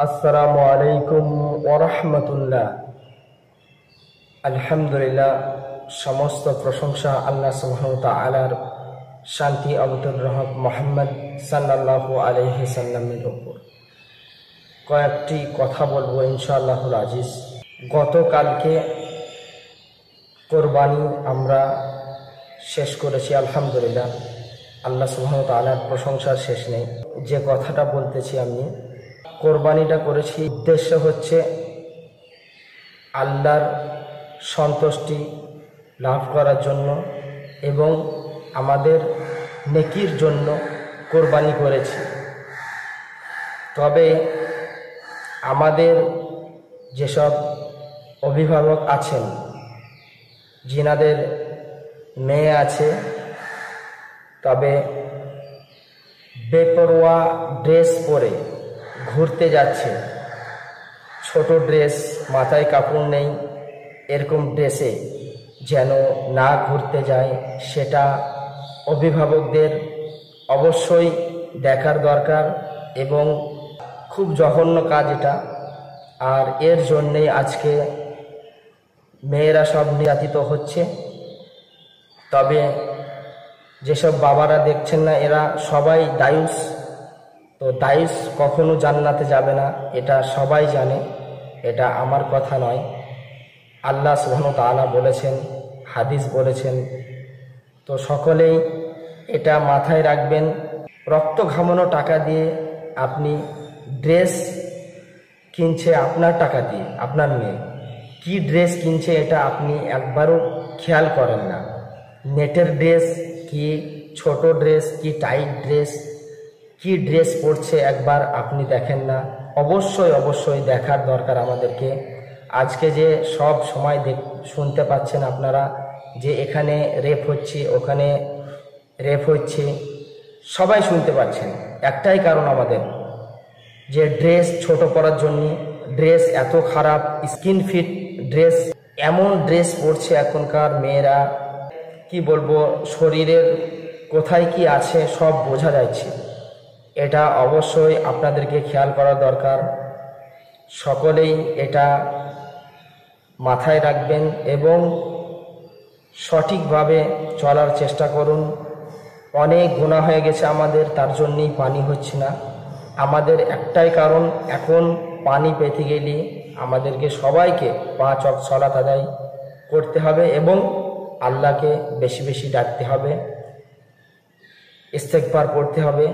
আসসালামু আলাইকুম ওয়া রাহমাতুল্লাহ। আলহামদুলিল্লাহ, সমস্ত প্রশংসা আল্লাহ সুবহানাহু ওয়া তাআলার, শান্তি অবতীর্ণ রহমত মুহাম্মদ সাল্লাল্লাহু আলাইহি সাল্লামের উপর। কয়েকটি কথা বলবো ইনশাআল্লাহুল আজিজ। গতকালকে কোরবানি আমরা শেষ করেছি আলহামদুলিল্লাহ। আল্লাহ সুবহানাহু ওয়া তাআলার প্রশংসার শেষ নেই। যে কথাটা বলতেছি, আমি কোরবানিটা করেছি, উদ্দেশ্য হচ্ছে আল্লাহর সন্তুষ্টি লাভ করার জন্য এবং আমাদের নেকির জন্য কোরবানি করেছি। তবে আমাদের যেসব অভিভাবক আছেন, যিনাদের মেয়ে আছে, তবে বেপরোয়া ড্রেস পরে ঘুরতে যাচ্ছে, ছোট ড্রেস, মাথায় কাপড় নেই, এরকম ড্রেসে যেন না ঘুরতে যায়, সেটা অভিভাবকদের অবশ্যই দেখার দরকার এবং খুব জঘন্য কাজ এটা। আর এর জন্যেই আজকে মেয়েরা সব নির্যাতিত হচ্ছে। তবে যেসব বাবারা দেখছেন না, এরা সবাই দায়ুস। তো দায়ুস কখনো জান্নাতে যাবে না, এটা সবাই জানে, এটা আমার কথা নয়। আল্লাহ সুবহানাহু ওয়া তাআলা বলেছেন, হাদিস বলেছেন। তো সকলেই এটা মাথায় রাখবেন। রক্ত ঘামানো টাকা দিয়ে আপনি ড্রেস কিনছে, আপনার টাকা দিয়ে আপনার মেয়ে কি ড্রেস কিনছে এটা আপনি একবারও খেয়াল করেন না। নেটের ড্রেস কি, ছোট ড্রেস কি, টাইট ড্রেস কি ড্রেস পরছে একবার আপনি দেখেন না। অবশ্যই দেখার দরকার আমাদেরকে। আজকে যে সব সময় শুনতে পাচ্ছেন আপনারা যে এখানে রেপ হচ্ছে, ওখানে রেপ হচ্ছে, সবাই শুনতে পাচ্ছেন। একটাই কারণ আমাদের, যে ড্রেস ছোট পরার জন্য ড্রেস এত খারাপ, স্কিন ফিট ড্রেস, এমন ড্রেস পরছে এখনকার মেয়েরা, কি বলবো, শরীরের কোথায় কি আছে সব বোঝা যাচ্ছে। এটা অবশ্যই আপনাদেরকে খেয়াল করা দরকার। সকলেই এটা মাথায় রাখবেন এবং সঠিকভাবে চলার চেষ্টা করুন। অনেক গুনাহ হয়ে গেছে আমাদের, তার জন্যই পানি হচ্ছে না। আমাদের একটাই কারণ, এখন পানি পেতে গেলে আমাদেরকে সবাইকে 5 ওয়াক্ত সালাত আদায় করতে হবে এবং আল্লাহকে বেশি বেশি ডাকতে হবে, ইস্তেগফার পড়তে হবে,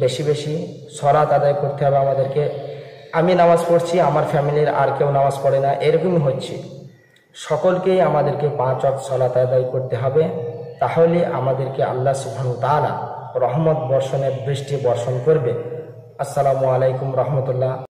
বেশি বেশি সালাত আদায় করতে হবে আমাদেরকে। আমি নামাজ পড়ছি, আমার ফ্যামিলির আর কেউ নামাজ পড়ে না, এরকমই হচ্ছে। সকলকেই আমাদেরকে 5 ওয়াক্ত সালাত আদায় করতে হবে, তাহলে আমাদেরকে আল্লাহ সুবহানাহু ওয়া তাআলা রহমত বর্ষণের বৃষ্টি বর্ষণ করবে। আসসালামু আলাইকুম রহমতুল্লাহ।